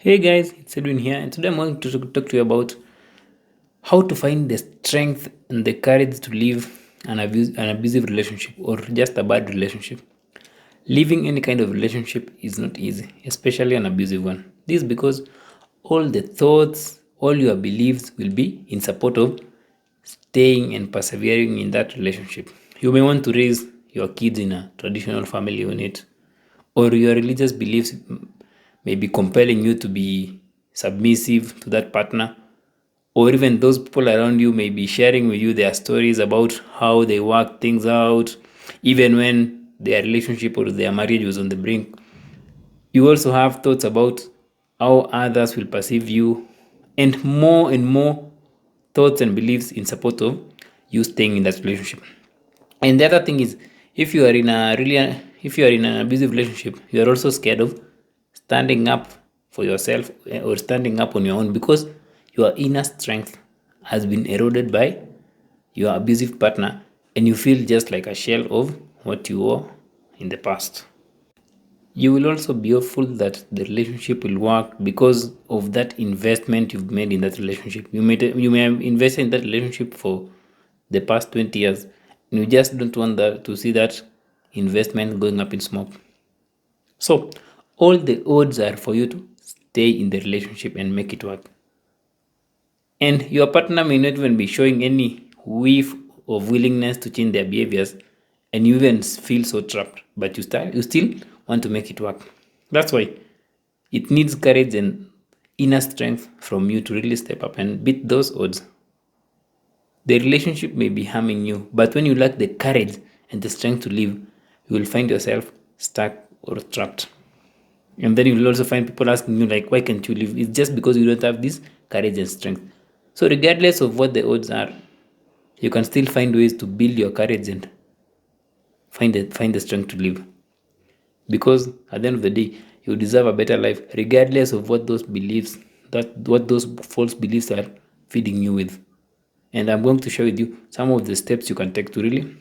Hey guys, it's Edwin here, and today I'm going to talk to you about how to find the strength and the courage to leave an abusive relationship or just a bad relationship. Leaving any kind of relationship is not easy, especially an abusive one. This is because all the thoughts, all your beliefs will be in support of staying and persevering in that relationship. You may want to raise your kids in a traditional family unit, or your religious beliefs may be compelling you to be submissive to that partner, or even those people around you may be sharing with you their stories about how they work things out, even when their relationship or their marriage was on the brink. You also have thoughts about how others will perceive you, and more thoughts and beliefs in support of you staying in that relationship. And the other thing is, if you are in an abusive relationship, you are also scared of standing up for yourself or standing up on your own because your inner strength has been eroded by your abusive partner, and you feel just like a shell of what you were in the past. You will also be hopeful that the relationship will work because of that investment you've made in that relationship. You may have invested in that relationship for the past 20 years, and you just don't want to see that investment going up in smoke. So all the odds are for you to stay in the relationship and make it work. And your partner may not even be showing any whiff of willingness to change their behaviors, and you even feel so trapped, but you still want to make it work. That's why it needs courage and inner strength from you to really step up and beat those odds. The relationship may be harming you, but when you lack the courage and the strength to leave, you will find yourself stuck or trapped. And then you will also find people asking you, like, why can't you leave? It's just because you don't have this courage and strength. So, regardless of what the odds are, you can still find ways to build your courage and find the strength to live. Because at the end of the day, you deserve a better life, regardless of what those false beliefs are feeding you with. And I'm going to share with you some of the steps you can take to really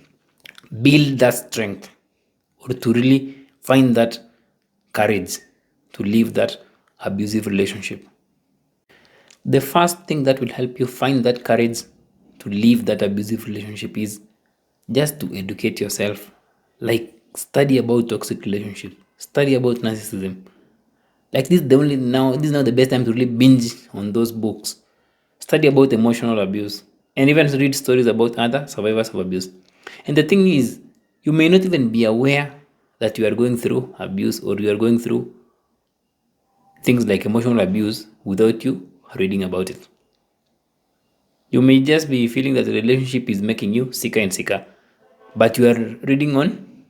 build that strength, or to really find that courage to leave that abusive relationship. The first thing that will help you find that courage to leave that abusive relationship is just to educate yourself. Like, study about toxic relationships, study about narcissism. Like, this is now the best time to really binge on those books. Study about emotional abuse, and even read stories about other survivors of abuse. And the thing is, you may not even be aware that you are going through abuse, or you are going through things like emotional abuse without you reading about it. You may just be feeling that the relationship is making you sicker and sicker, but you are reading on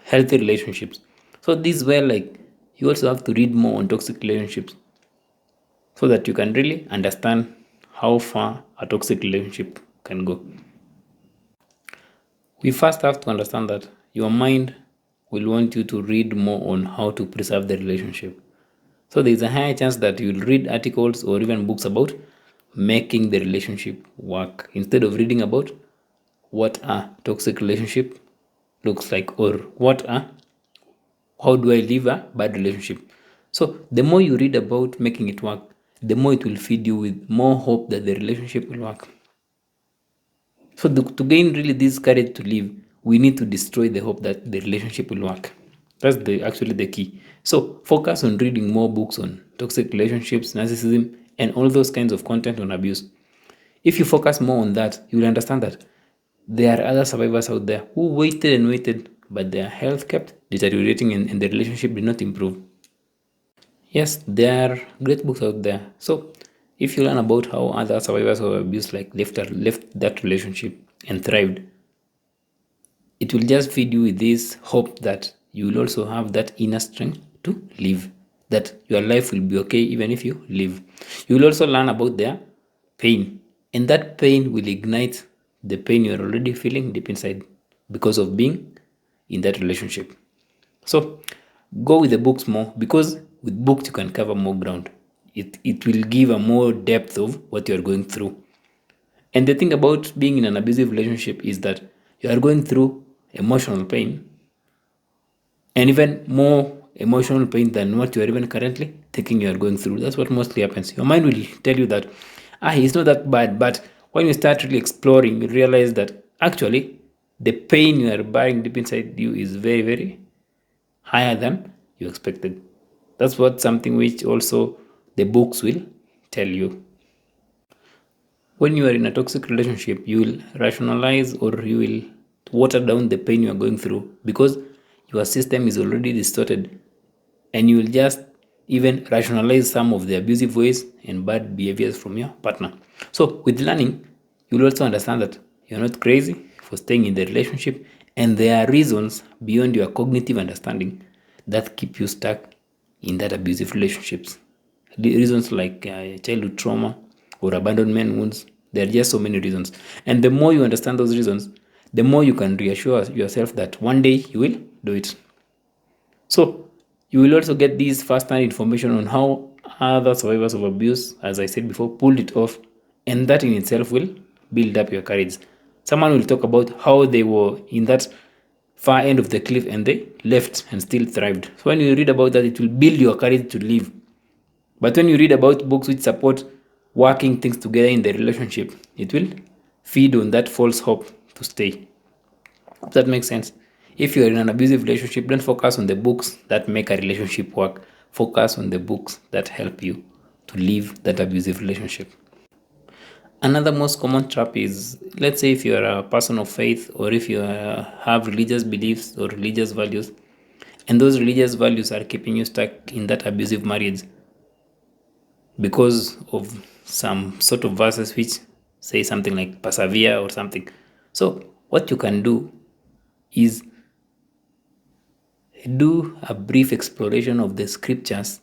healthy relationships. So this is where, like, you also have to read more on toxic relationships so that you can really understand how far a toxic relationship can go. We first have to understand that your mind will want you to read more on how to preserve the relationship. So there is a higher chance that you'll read articles or even books about making the relationship work instead of reading about what a toxic relationship looks like, or how do I live a bad relationship. So the more you read about making it work, the more it will feed you with more hope that the relationship will work. So to gain really this courage to live, we need to destroy the hope that the relationship will work. That's actually the key. So focus on reading more books on toxic relationships, narcissism, and all those kinds of content on abuse. If you focus more on that, you will understand that there are other survivors out there who waited and waited, but their health kept deteriorating, and the relationship did not improve. Yes, there are great books out there. So if you learn about how other survivors of abuse like left that relationship and thrived, it will just feed you with this hope that you will also have that inner strength to live, that your life will be okay even if you live. You will also learn about their pain, and that pain will ignite the pain you're already feeling deep inside because of being in that relationship. So go with the books more, because with books you can cover more ground. It will give a more depth of what you're going through. And the thing about being in an abusive relationship is that you are going through emotional pain, and even more emotional pain than what you are even currently thinking you are going through. That's what mostly happens. Your mind will tell you that, it's not that bad. But when you start really exploring, you realize that actually the pain you are bearing deep inside you is very, very higher than you expected. That's what something which also the books will tell you. When you are in a toxic relationship, you will rationalize or you will water down the pain you are going through because your system is already distorted, and you will just even rationalize some of the abusive ways and bad behaviors from your partner. So, with learning, you will also understand that you're not crazy for staying in the relationship, and there are reasons beyond your cognitive understanding that keep you stuck in that abusive relationships. The reasons like childhood trauma or abandonment wounds. There are just so many reasons. And the more you understand those reasons, the more you can reassure yourself that one day you will do it. So you will also get these first-hand information on how other survivors of abuse, as I said before, pulled it off, and that in itself will build up your courage. Someone will talk about how they were in that far end of the cliff and they left and still thrived. So when you read about that, it will build your courage to live. But when you read about books which support working things together in the relationship, it will feed on that false hope to stay. If that makes sense. If you're in an abusive relationship, don't focus on the books that make a relationship work. Focus on the books that help you to leave that abusive relationship. Another most common trap is, let's say, if you are a person of faith or if you have religious beliefs or religious values, and those religious values are keeping you stuck in that abusive marriage because of some sort of verses which say something like persevere or something. So, what you can do is do a brief exploration of the scriptures,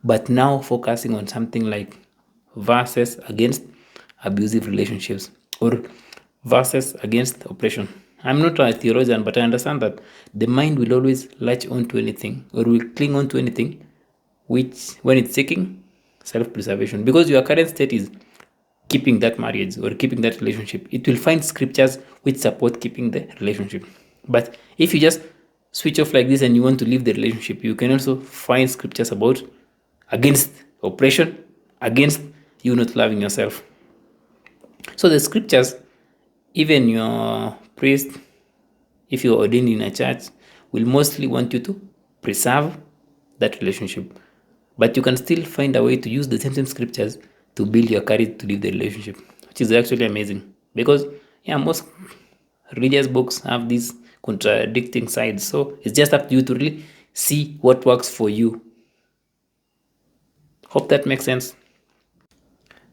but now focusing on something like verses against abusive relationships or verses against oppression. I'm not a theologian, but I understand that the mind will always latch on to anything or will cling on to anything which, when it's seeking self preservation, because your current state is keeping that marriage or keeping that relationship, it will find scriptures which support keeping the relationship. But if you just switch off like this and you want to leave the relationship, you can also find scriptures about against oppression, against you not loving yourself. So the scriptures, even your priest, if you're ordained in a church, will mostly want you to preserve that relationship. But you can still find a way to use the same scriptures to build your courage to leave the relationship, which is actually amazing. Because most religious books have these contradicting sides. So it's just up to you to really see what works for you. Hope that makes sense.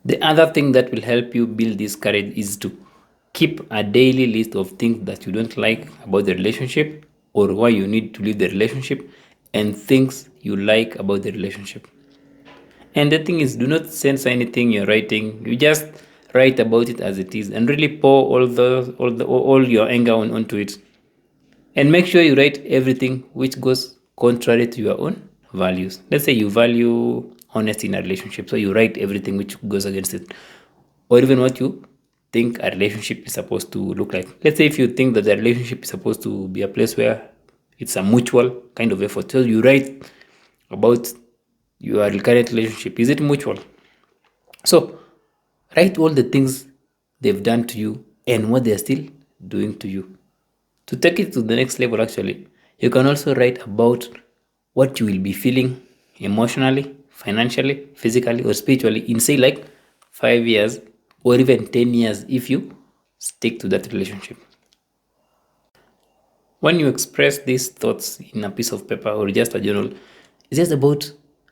The other thing that will help you build this courage is to keep a daily list of things that you don't like about the relationship or why you need to leave the relationship, and things you like about the relationship. And the thing is, do not censor anything you're writing. You just write about it as it is and really pour all your anger onto it. And make sure you write everything which goes contrary to your own values. Let's say you value honesty in a relationship, so you write everything which goes against it, or even what you think a relationship is supposed to look like. Let's say if you think that the relationship is supposed to be a place where it's a mutual kind of effort, so you write about your current relationship. Is it mutual? So write all the things they've done to you and what they're still doing to you. To take it to the next level, actually, you can also write about what you will be feeling emotionally, financially, physically, or spiritually in, say, like 5 years or even 10 years if you stick to that relationship. When you express these thoughts in a piece of paper or just a journal, it's just about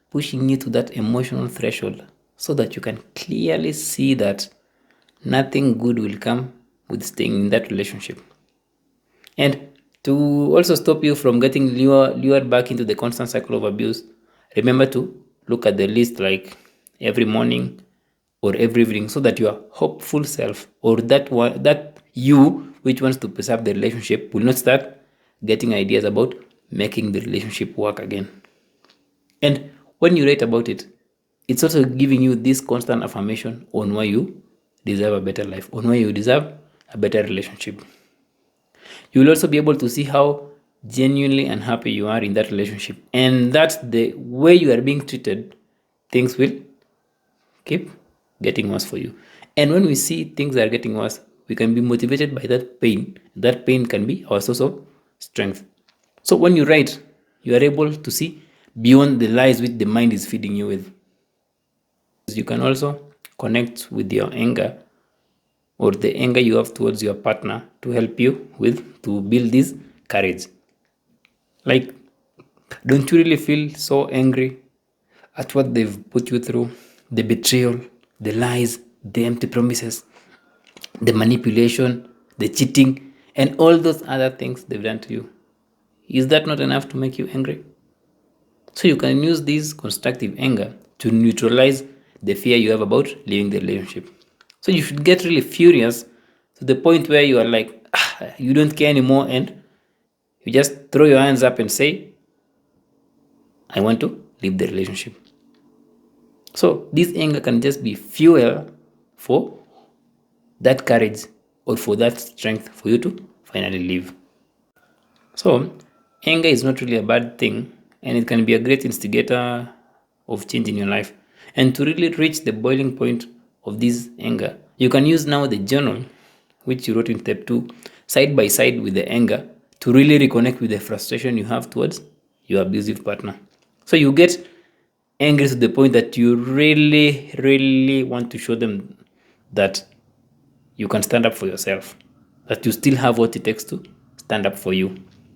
pushing you to that emotional threshold so that you can clearly see that nothing good will come with staying in that relationship. And to also stop you from getting lured back into the constant cycle of abuse, remember to look at the list like every morning or every evening so that your hopeful self or that you which wants to preserve the relationship will not start getting ideas about making the relationship work again. And when you write about it, it's also giving you this constant affirmation on why you deserve a better life, on why you deserve a better relationship. You will also be able to see how genuinely unhappy you are in that relationship, and that's the way you are being treated, things will keep getting worse for you. And when we see things are getting worse, we can be motivated by that pain. That pain can be our source of strength. So when you write, you are able to see beyond the lies which the mind is feeding you with. You can also connect with your anger, or the anger you have towards your partner, to help you with to build this courage. Like, don't you really feel so angry at what they've put you through? The betrayal, the lies, the empty promises, the manipulation, the cheating, and all those other things they've done to you. Is that not enough to make you angry? So you can use this constructive anger to neutralize the fear you have about leaving the relationship. So you should get really furious to the point where you are like, you don't care anymore, and you just throw your hands up and say, I want to leave the relationship. So this anger can just be fuel for that courage, or for that strength for you to finally leave. So anger is not really a bad thing, and it can be a great instigator of change in your life. And to really reach the boiling point of this anger, you can use now the journal which you wrote in step 2 side by side with the anger, to really reconnect with the frustration you have towards your abusive partner. So you get angry to the point that you really want to show them that you can stand up for yourself, that you still have what it takes to stand up for you.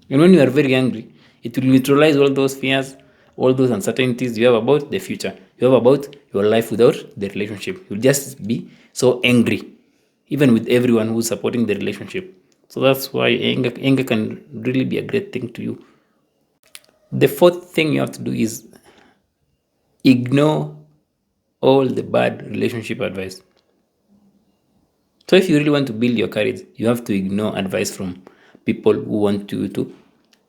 And when you are very angry, it will neutralize all those fears, all those uncertainties you have about the future, you have about your life without the relationship. You'll just be so angry, even with everyone who's supporting the relationship. So that's why anger can really be a great thing to you. The fourth thing you have to do is ignore all the bad relationship advice. So if you really want to build your courage, you have to ignore advice from people who want you to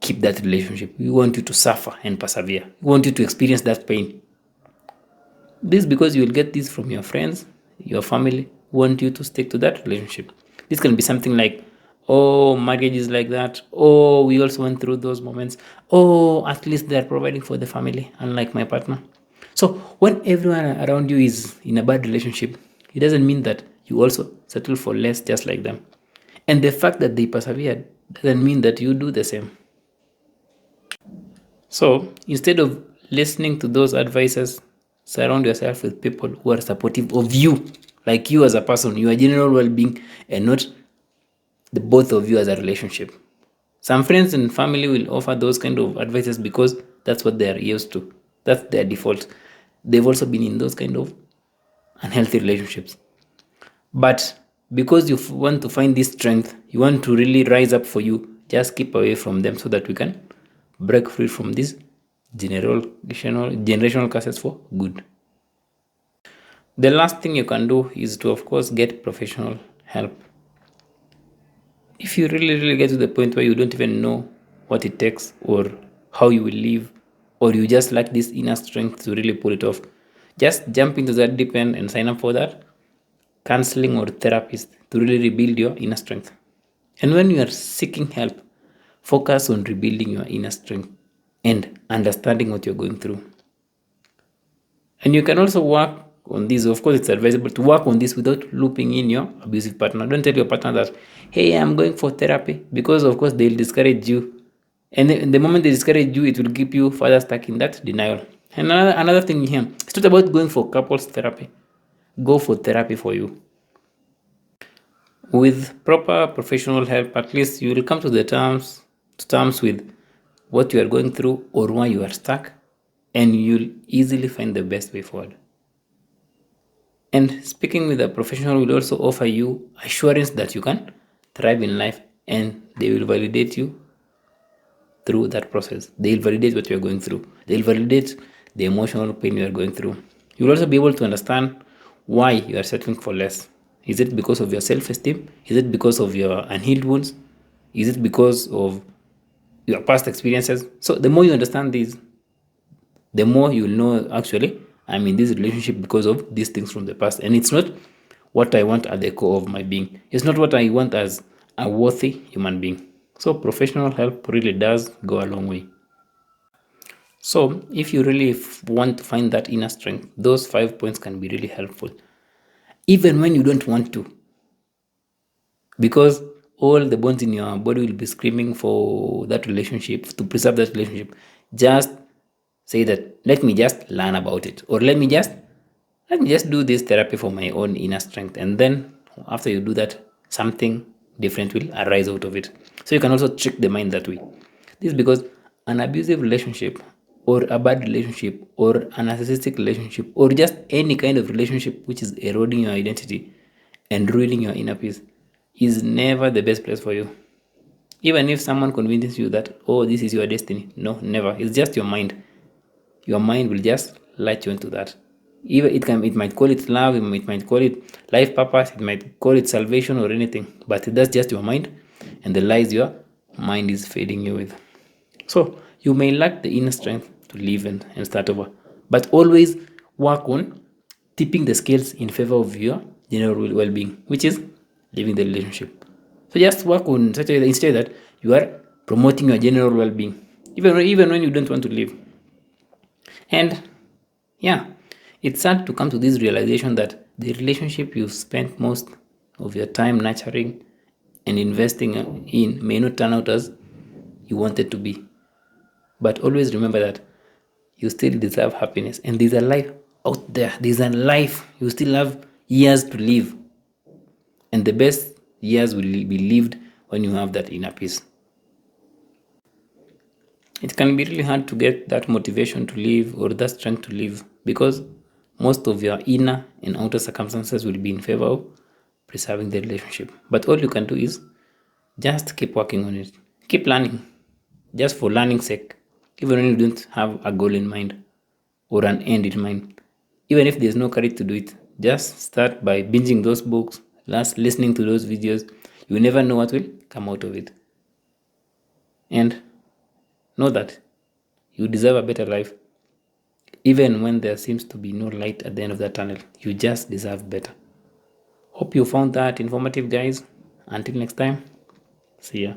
keep that relationship. We want you to suffer and persevere. We want you to experience that pain. This is because you will get this from your friends, your family, who want you to stick to that relationship. This can be something like, oh, marriage is like that. Oh, we also went through those moments. Oh, at least they're providing for the family, unlike my partner. So when everyone around you is in a bad relationship, it doesn't mean that you also settle for less just like them. And the fact that they persevered doesn't mean that you do the same. So instead of listening to those advices, surround yourself with people who are supportive of you, like you as a person, your general well being, and not the both of you as a relationship. Some friends and family will offer those kind of advices because that's what they are used to, that's their default. They've also been in those kind of unhealthy relationships. But because you want to find this strength, you want to really rise up for you, just keep away from them so that we can break free from these generational curses for good. The last thing you can do is to, of course, get professional help. If you really get to the point where you don't even know what it takes or how you will live, or you just lack this inner strength to really pull it off, just jump into that deep end and sign up for that counseling or therapist to really rebuild your inner strength. And when you are seeking help, focus on rebuilding your inner strength and understanding what you're going through. And you can also work on this. Of course, it's advisable to work on this without looping in your abusive partner. Don't tell your partner that, hey, I'm going for therapy, because, of course, they'll discourage you. And the moment they discourage you, it will keep you further stuck in that denial. And another thing here, it's not about going for couples therapy. Go for therapy for you. With proper professional help, at least you will come to the terms with what you are going through or why you are stuck, and you'll easily find the best way forward. And speaking with a professional will also offer you assurance that you can thrive in life, and they will validate you through that process. They'll validate what you're going through. They'll validate the emotional pain you are going through. You'll also be able to understand why you are settling for less. Is it because of your self-esteem? Is it because of your unhealed wounds? Is it because of your past experiences? So the more you understand these, the more you'll know, actually, I'm in this relationship because of these things from the past. And it's not what I want at the core of my being. It's not what I want as a worthy human being. So professional help really does go a long way. So if you really want to find that inner strength, those 5 points can be really helpful, even when you don't want to, because all the bones in your body will be screaming for that relationship, to preserve that relationship. Just say that, let me just learn about it, or let me just do this therapy for my own inner strength, and then after you do that, something different will arise out of it. So you can also trick the mind that way. This is because an abusive relationship, or a bad relationship, or a narcissistic relationship, or just any kind of relationship which is eroding your identity and ruining your inner peace, is never the best place for you. Even if someone convinces you that, oh, this is your destiny, no, never. It's just your mind. Your mind will just latch you into that. Even it might call it love, it might call it life purpose, it might call it salvation or anything, but that's just your mind and the lies your mind is feeding you with. So you may lack the inner strength to live and start over, but always work on tipping the scales in favor of your general well-being, which is leaving the relationship. So just work on such a way, instead that you are promoting your general well-being, even when you don't want to live. And yeah, it's sad to come to this realization that the relationship you've spent most of your time nurturing and investing in may not turn out as you wanted to be. But always remember that you still deserve happiness, and there's a life out there. There's a life. You still have years to live, and the best years will be lived when you have that inner peace. It can be really hard to get that motivation to live or that strength to live, because most of your inner and outer circumstances will be in favor of preserving the relationship. But all you can do is just keep working on it, keep learning, just for learning's sake, even when you don't have a goal in mind or an end in mind. Even if there's no courage to do it, just start by binging those books, last listening to those videos. You never know what will come out of it. And know that you deserve a better life. Even when there seems to be no light at the end of that tunnel, you just deserve better. Hope you found that informative, guys. Until next time, see ya.